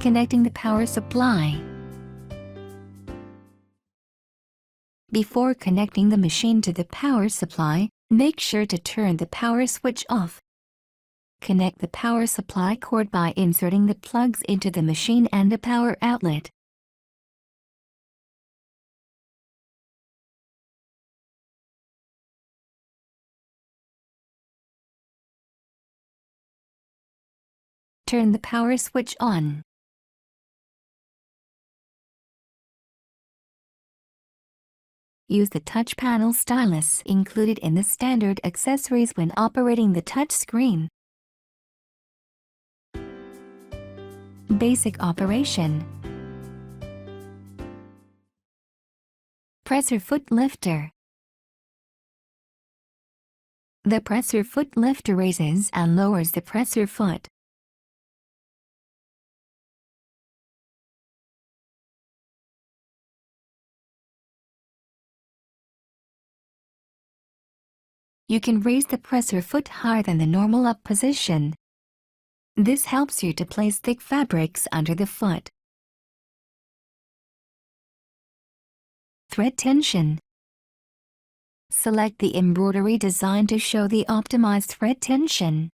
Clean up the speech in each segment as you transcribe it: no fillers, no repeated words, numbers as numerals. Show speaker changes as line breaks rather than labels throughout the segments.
Connecting the power supply. Before connecting the machine to the power supply, make sure to turn the power switch off. Connect the power supply cord by inserting the plugs into the machine and the power outlet. Turn the power switch on. Use the touch panel stylus included in the standard accessories when operating the touch screen. Basic operation. Presser foot lifter. The presser foot lifter raises and lowers the presser foot. You can raise the presser foot higher than the normal up position. This helps you to place thick fabrics under the foot. Thread tension. Select the embroidery design to show the optimized thread tension.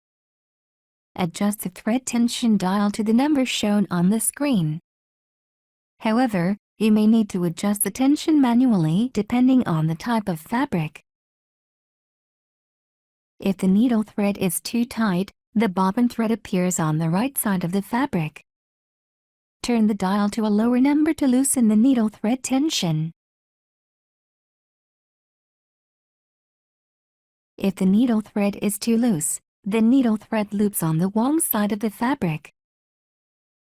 Adjust the thread tension dial to the number shown on the screen. However, you may need to adjust the tension manually depending on the type of fabric. If the needle thread is too tight, the bobbin thread appears on the right side of the fabric. Turn the dial to a lower number to loosen the needle thread tension. If the needle thread is too loose, the needle thread loops on the wrong side of the fabric.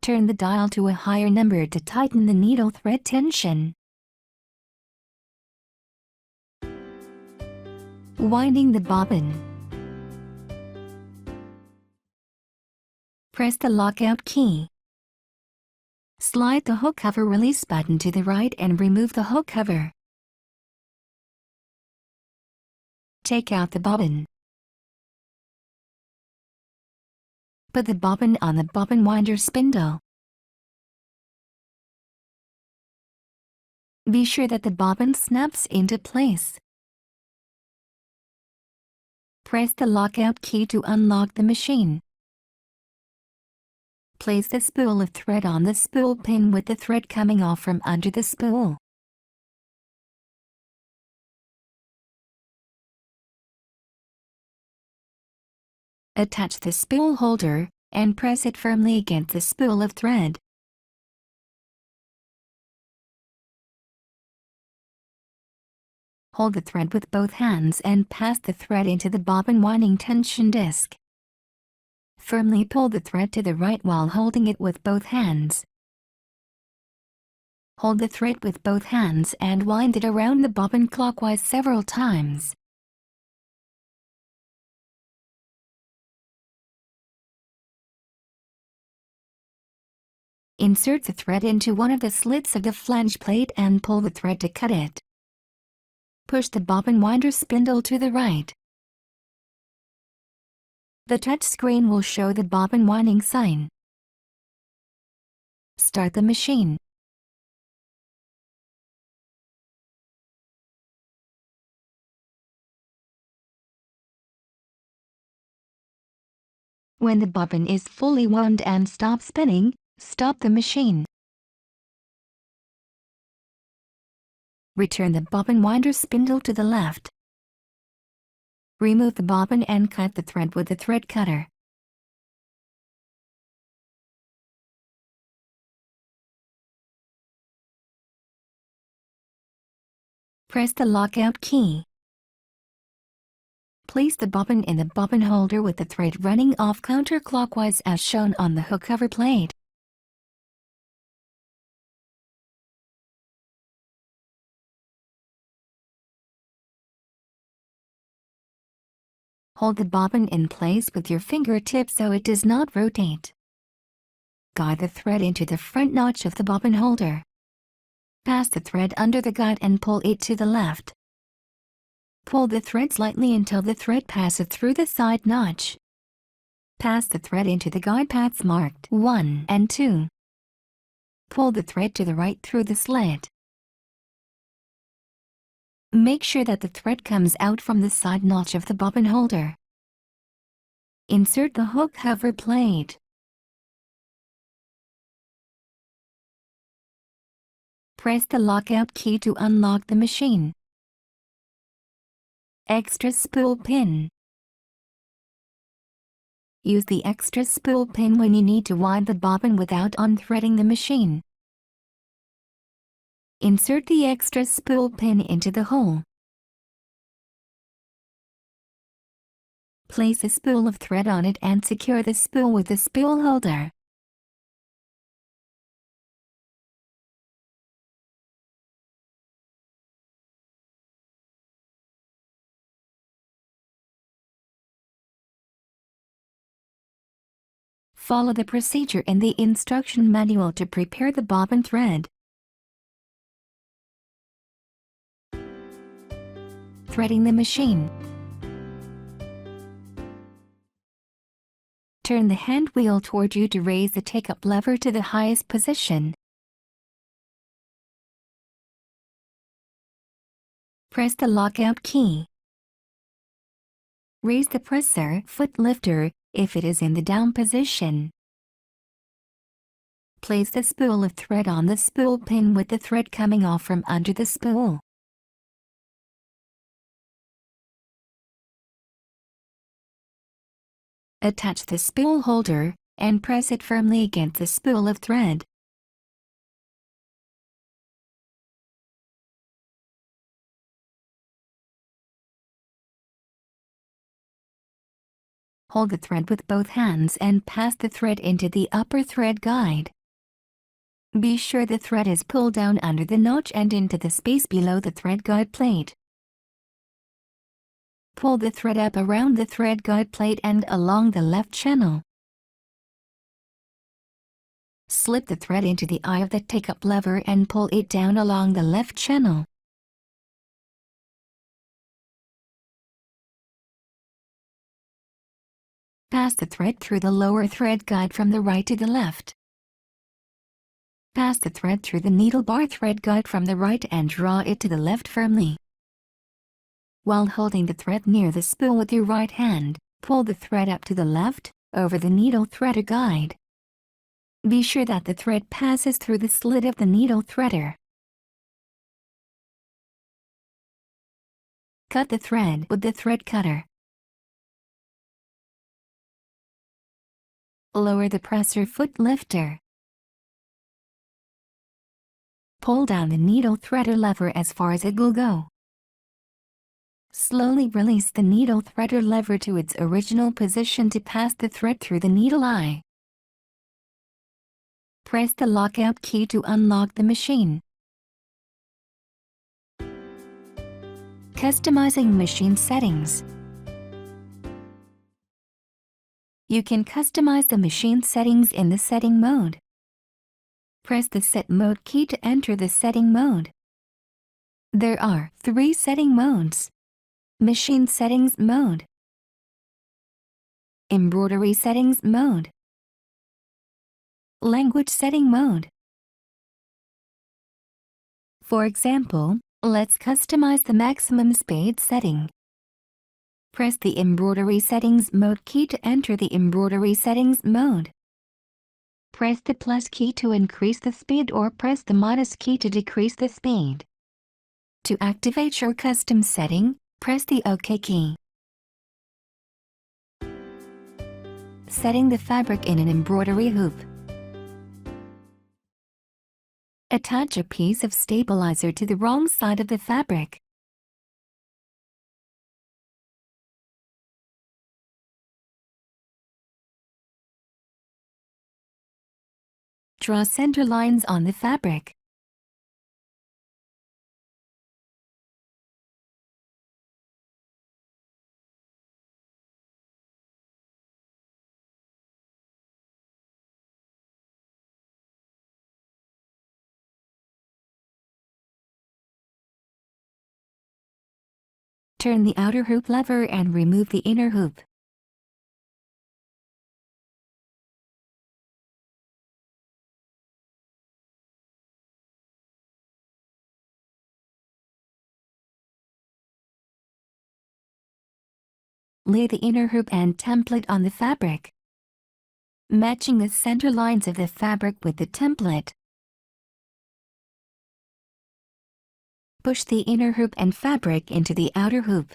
Turn the dial to a higher number to tighten the needle thread tension. Winding the bobbin. Press the lockout key. Slide the hook cover release button to the right and remove the hook cover. Take out the bobbin. Put the bobbin on the bobbin winder spindle. Be sure that the bobbin snaps into place. Press the lockout key to unlock the machine. Place the spool of thread on the spool pin with the thread coming off from under the spool. Attach the spool holder and press it firmly against the spool of thread. Hold the thread with both hands and pass the thread into the bobbin winding tension disc. Firmly pull the thread to the right while holding it with both hands. Hold the thread with both hands and wind it around the bobbin clockwise several times. Insert the thread into one of the slits of the flange plate and pull the thread to cut it. Push the bobbin winder spindle to the right. The touch screen will show the bobbin winding sign. Start the machine. When the bobbin is fully wound and stops spinning, stop the machine. Return the bobbin winder spindle to the left. Remove the bobbin and cut the thread with the thread cutter. Press the lockout key. Place the bobbin in the bobbin holder with the thread running off counterclockwise as shown on the hook cover plate. Hold the bobbin in place with your fingertips so it does not rotate. Guide the thread into the front notch of the bobbin holder. Pass the thread under the guide and pull it to the left. Pull the thread slightly until the thread passes through the side notch. Pass the thread into the guide paths marked 1 and 2. Pull the thread to the right through the slit. Make sure that the thread comes out from the side notch of the bobbin holder. Insert the hook cover plate. Press the lockout key to unlock the machine. Extra spool pin. Use the extra spool pin when you need to wind the bobbin without unthreading the machine. Insert the extra spool pin into the hole. Place a spool of thread on it and secure the spool with the spool holder. Follow the procedure in the instruction manual to prepare the bobbin thread. Threading the machine. Turn the hand wheel toward you to raise the take-up lever to the highest position. Press the lockout key. Raise the presser foot lifter if it is in the down position. Place the spool of thread on the spool pin with the thread coming off from under the spool. Attach the spool holder and press it firmly against the spool of thread. Hold the thread with both hands and pass the thread into the upper thread guide. Be sure the thread is pulled down under the notch and into the space below the thread guide plate. Pull the thread up around the thread guide plate and along the left channel. Slip the thread into the eye of the take-up lever and pull it down along the left channel. Pass the thread through the lower thread guide from the right to the left. Pass the thread through the needle bar thread guide from the right and draw it to the left firmly. While holding the thread near the spool with your right hand, pull the thread up to the left, over the needle threader guide. Be sure that the thread passes through the slit of the needle threader. Cut the thread with the thread cutter. Lower the presser foot lifter. Pull down the needle threader lever as far as it will go. Slowly release the needle threader lever to its original position to pass the thread through the needle eye. Press the lockout key to unlock the machine. Customizing machine settings. You can customize the machine settings in the setting mode. Press the Set Mode key to enter the setting mode. There are 3 setting modes. Machine Settings Mode, Embroidery Settings Mode, Language Setting Mode. For example, let's customize the maximum speed setting. Press the Embroidery Settings Mode key to enter the Embroidery Settings mode. Press the plus key to increase the speed or press the minus key to decrease the speed. To activate your custom setting, press the OK key. Setting the fabric in an embroidery hoop. Attach a piece of stabilizer to the wrong side of the fabric. Draw center lines on the fabric. Turn the outer hoop lever and remove the inner hoop. Lay the inner hoop and template on the fabric, matching the center lines of the fabric with the template. Push the inner hoop and fabric into the outer hoop.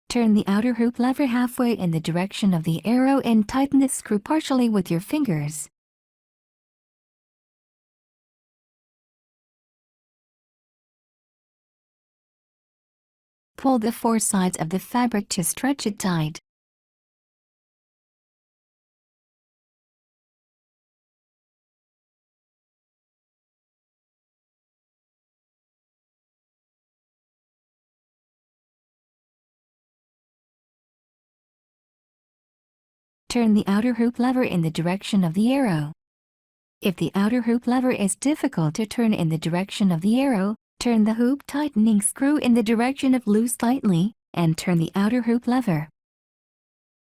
Turn the outer hoop lever halfway in the direction of the arrow and tighten the screw partially with your fingers. Pull the four sides of the fabric to stretch it tight. Turn the outer hoop lever in the direction of the arrow. If the outer hoop lever is difficult to turn in the direction of the arrow, turn the hoop tightening screw in the direction of loose slightly, and turn the outer hoop lever.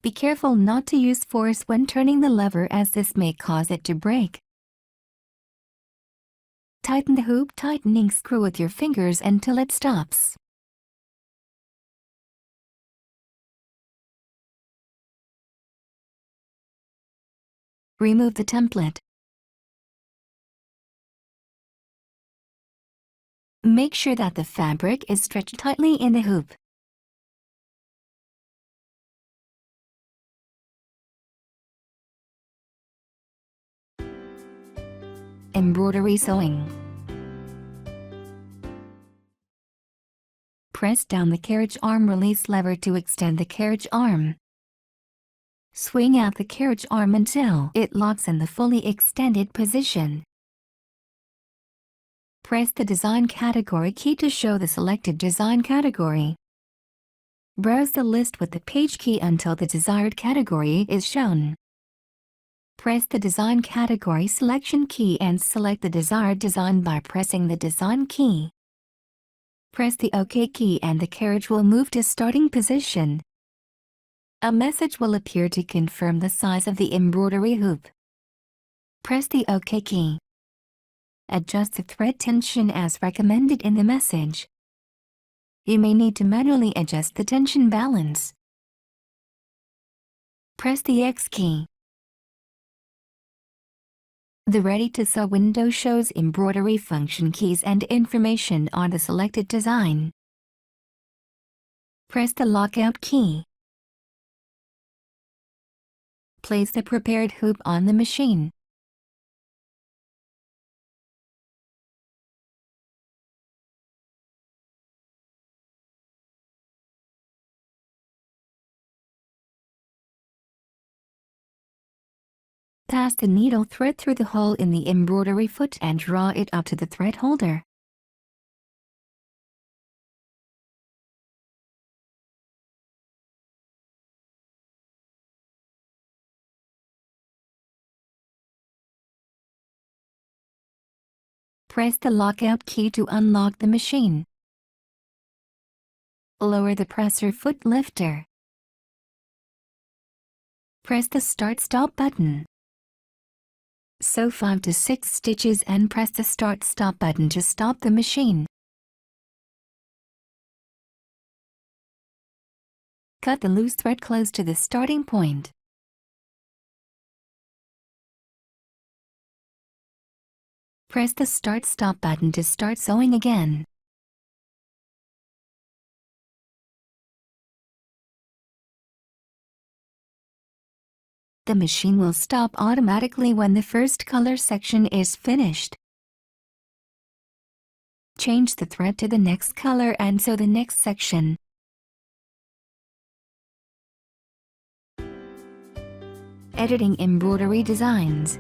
Be careful not to use force when turning the lever, as this may cause it to break. Tighten the hoop tightening screw with your fingers until it stops. Remove the template. Make sure that the fabric is stretched tightly in the hoop. Embroidery sewing. Press down the carriage arm release lever to extend the carriage arm. Swing out the carriage arm until it locks in the fully extended position. Press the Design Category key to show the selected design category. Browse the list with the Page key until the desired category is shown. Press the Design Category Selection key and select the desired design by pressing the Design key. Press the OK key and the carriage will move to starting position. A message will appear to confirm the size of the embroidery hoop. Press the OK key. Adjust the thread tension as recommended in the message. You may need to manually adjust the tension balance. Press the X key. The Ready to Sew window shows embroidery function keys and information on the selected design. Press the Lockout key. Place the prepared hoop on the machine. Pass the needle thread through the hole in the embroidery foot and draw it up to the thread holder. Press the lockout key to unlock the machine. Lower the presser foot lifter. Press the Start-Stop button. Sew 5 to 6 stitches and press the Start-Stop button to stop the machine. Cut the loose thread close to the starting point. Press the Start-Stop button to start sewing again. The machine will stop automatically when the first color section is finished. Change the thread to the next color and sew the next section. Editing embroidery designs.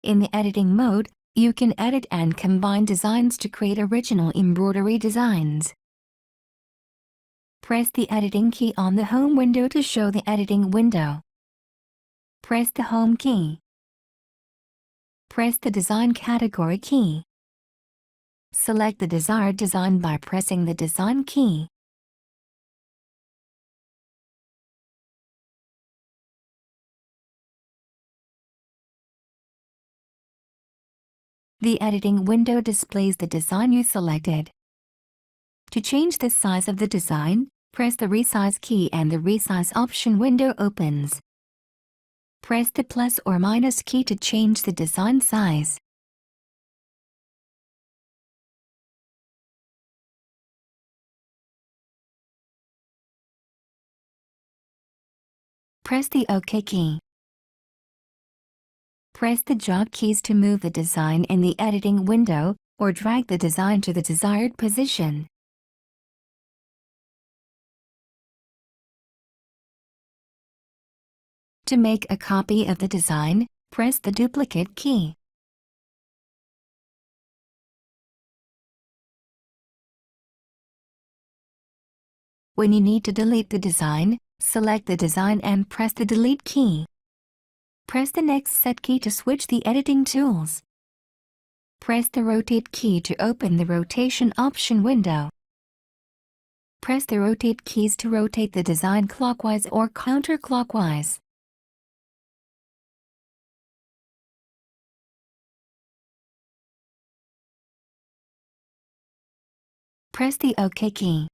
In the editing mode, you can edit and combine designs to create original embroidery designs. Press the editing key on the home window to show the editing window. Press the home key. Press the design category key. Select the desired design by pressing the design key. The editing window displays the design you selected. To change the size of the design, press the resize key and the resize option window opens. Press the plus or minus key to change the design size. Press the OK key. Press the jog keys to move the design in the editing window, or drag the design to the desired position. To make a copy of the design, press the duplicate key. When you need to delete the design, select the design and press the delete key. Press the next set key to switch the editing tools. Press the rotate key to open the rotation option window. Press the rotate keys to rotate the design clockwise or counterclockwise. Press the OK key.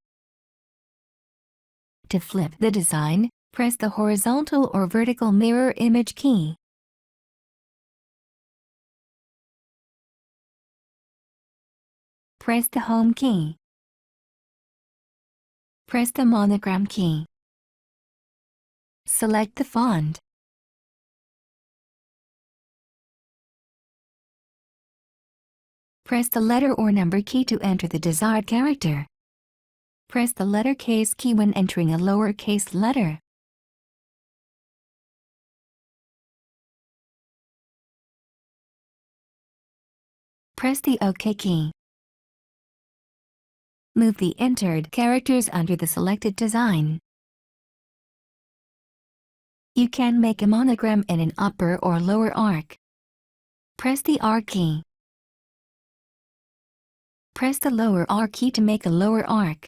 To flip the design, press the horizontal or vertical mirror image key. Press the Home key. Press the monogram key. Select the font. Press the letter or number key to enter the desired character. Press the letter case key when entering a lowercase letter. Press the OK key. Move the entered characters under the selected design. You can make a monogram in an upper or lower arc. Press the R key. Press the lower R key to make a lower arc.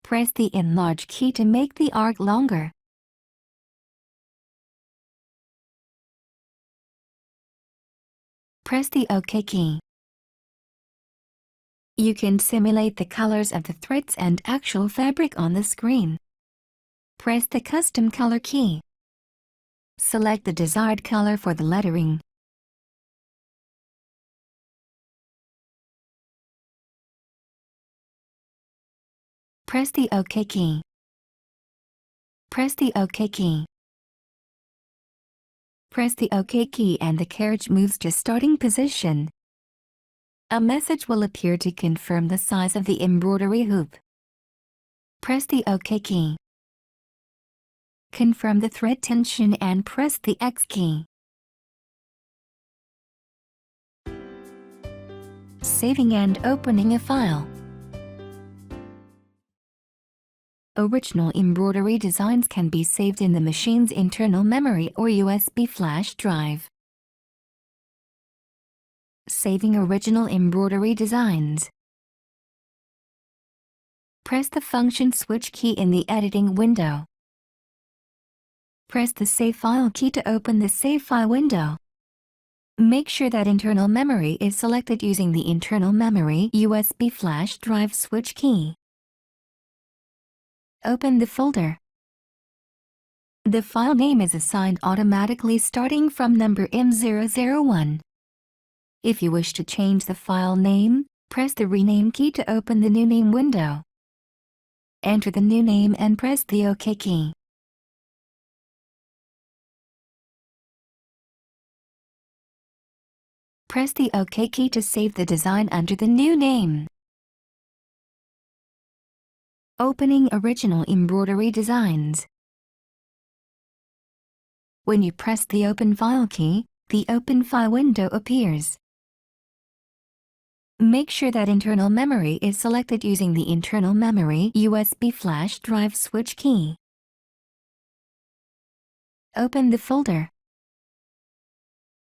Press the enlarge key to make the arc longer. Press the OK key. You can simulate the colors of the threads and actual fabric on the screen. Press the custom color key. Select the desired color for the lettering. Press the OK key. Press the OK key. Press the OK key and the carriage moves to starting position. A message will appear to confirm the size of the embroidery hoop. Press the OK key. Confirm the thread tension and press the X key. Saving and opening a file. Original embroidery designs can be saved in the machine's internal memory or USB flash drive. Saving original embroidery designs. Press the function switch key in the editing window. Press the Save File key to open the Save File window. Make sure that internal memory is selected using the internal memory USB flash drive switch key. Open the folder. The file name is assigned automatically starting from number M001. If you wish to change the file name, press the Rename key to open the new name window. Enter the new name and press the OK key. Press the OK key to save the design under the new name. Opening original embroidery designs. When you press the Open File key, the Open File window appears. Make sure that internal memory is selected using the internal memory USB flash drive switch key. Open the folder.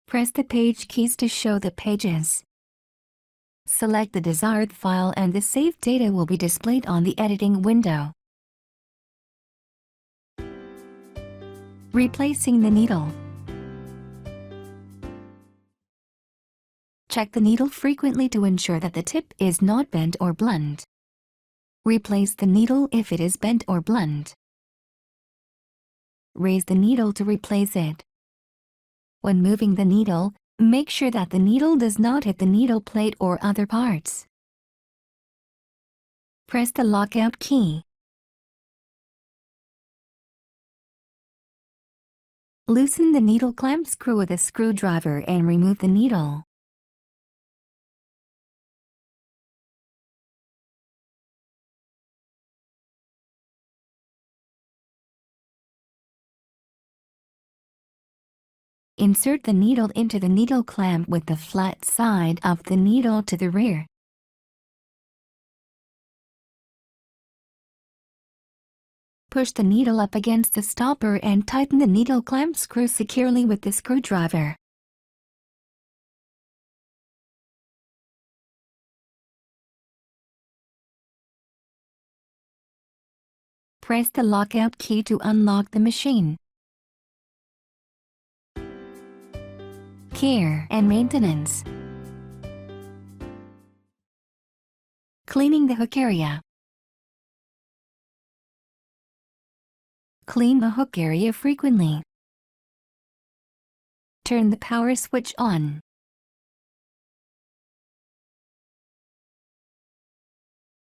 Press the page keys to show the pages. Select the desired file and the saved data will be displayed on the editing window. Replacing the needle. Check the needle frequently to ensure that the tip is not bent or blunt. Replace the needle if it is bent or blunt. Raise the needle to replace it. When moving the needle, make sure that the needle does not hit the needle plate or other parts. Press the lockout key. Loosen the needle clamp screw with a screwdriver and remove the needle. Insert the needle into the needle clamp with the flat side of the needle to the rear. Push the needle up against the stopper and tighten the needle clamp screw securely with the screwdriver. Press the lockout key to unlock the machine. Care and maintenance. Cleaning the hook area. Clean the hook area frequently. Turn the power switch on.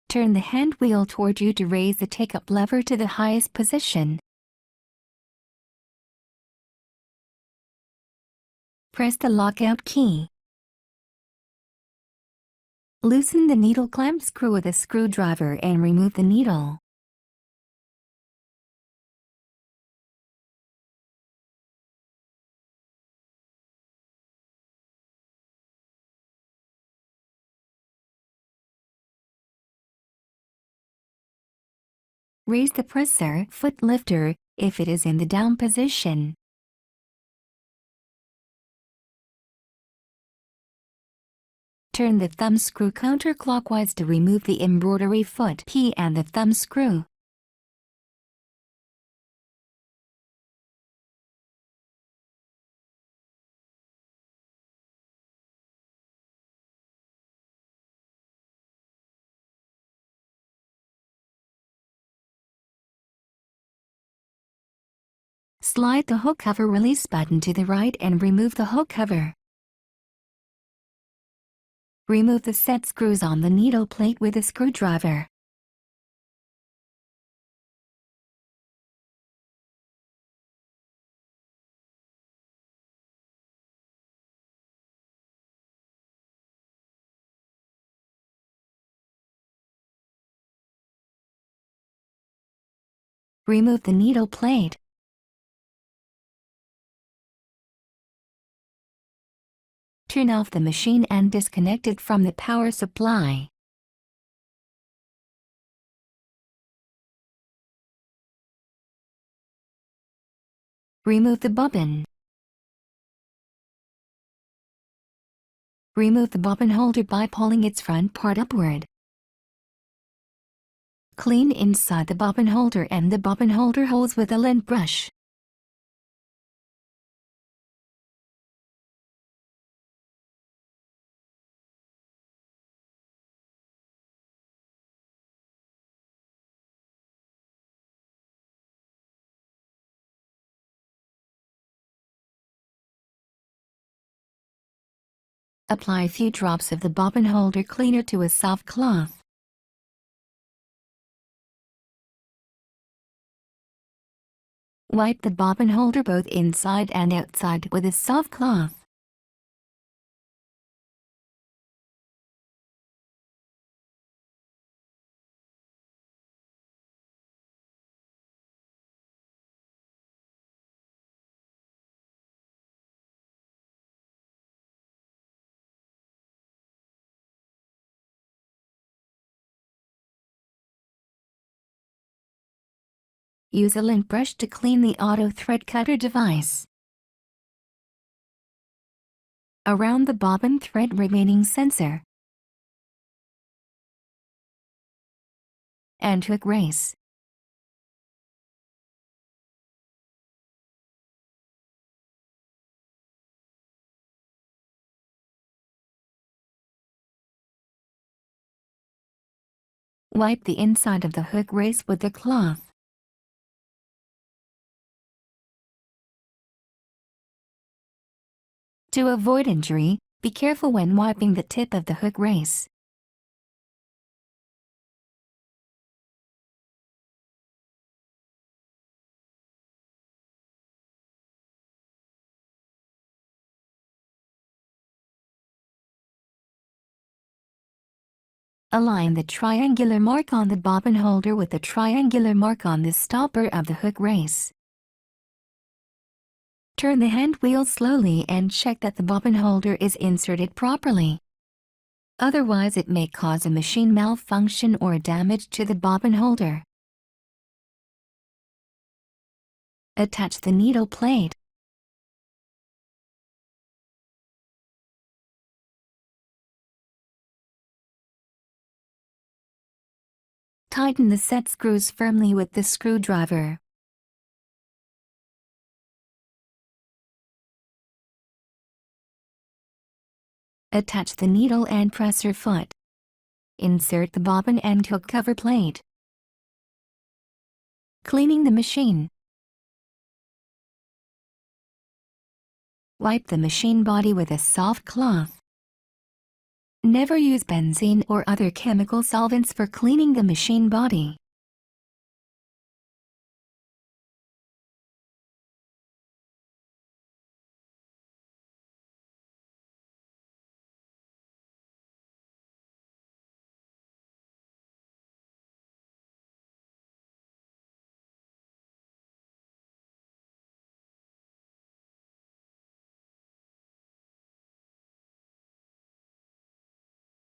Turn the hand wheel toward you to raise the take-up lever to the highest position. Press the lockout key. Loosen the needle clamp screw with a screwdriver and remove the needle. Raise the presser foot lifter if it is in the down position. Turn the thumb screw counterclockwise to remove the embroidery foot P and the thumb screw. Slide the hook cover release button to the right and remove the hook cover. Remove the set screws on the needle plate with a screwdriver. Remove the needle plate. Turn off the machine and disconnect it from the power supply. Remove the bobbin. Remove the bobbin holder by pulling its front part upward. Clean inside the bobbin holder and the bobbin holder holes with a lint brush. Apply a few drops of the bobbin holder cleaner to a soft cloth. Wipe the bobbin holder both inside and outside with a soft cloth. Use a lint brush to clean the auto thread cutter device. Around the bobbin thread remaining sensor and hook race. Wipe the inside of the hook race with the cloth. To avoid injury, be careful when wiping the tip of the hook race. Align the triangular mark on the bobbin holder with the triangular mark on the stopper of the hook race. Turn the hand wheel slowly and check that the bobbin holder is inserted properly. Otherwise, it may cause a machine malfunction or damage to the bobbin holder. Attach the needle plate. Tighten the set screws firmly with the screwdriver. Attach the needle and presser foot. Insert the bobbin and hook cover plate. Cleaning the machine. Wipe the machine body with a soft cloth. Never use benzene or other chemical solvents for cleaning the machine body.